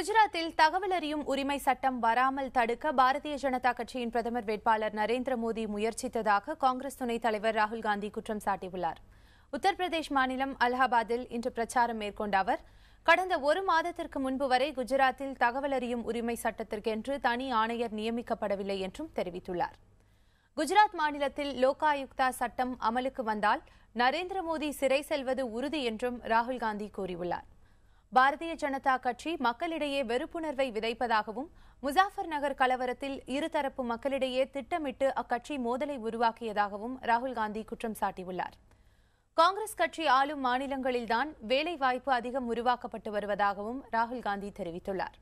குஜராத்தில் தகவல் அறியும் உரிமை சட்டம் வராமல் தடுக்க பாரதிய ஜனதா கட்சியின் பிரதமர் வேட்பாளர் நரேந்திர மோடி முயற்சித்ததாக காங்கிரஸ் துணைத் தலைவர் ராகுல் காந்தி குற்றம் சாட்டியுள்ளார். உத்தரப்பிரதேஷ் மாநிலம் அலகாபாத்தில் இன்று பிரச்சாரம் மேற்கொண்ட அவர், கடந்த ஒரு மாதத்திற்கு முன்பு வரை குஜராத்தில் தகவல் அறியும் உரிமை சட்டத்திற்கென்று தனி ஆணையர் நியமிக்கப்படவில்லை என்றும் தெரிவித்துள்ளார். குஜராத் மாநிலத்தில் லோகாயுக்தா சட்டம் அமலுக்கு வந்தால் நரேந்திர மோடி சிறை செல்வது உறுதி என்றும் ராகுல் காந்தி கூறியுள்ளார். பாரதிய ஜனதா கட்சி மக்களிடையே வெறுப்புணர்வை விதைப்பதாகவும், முசாஃபர் நகர் கலவரத்தில் இருதரப்பு மக்களிடையே திட்டமிட்டு அக்கட்சி மோதலை உருவாக்கியதாகவும் ராகுல் காந்தி குற்றம் சாட்டியுள்ளார். காங்கிரஸ் கட்சி ஆளும் மாநிலங்களில்தான் வேலைவாய்ப்பு அதிகம் உருவாக்கப்பட்டு வருவதாகவும் ராகுல் காந்தி தெரிவித்துள்ளார்.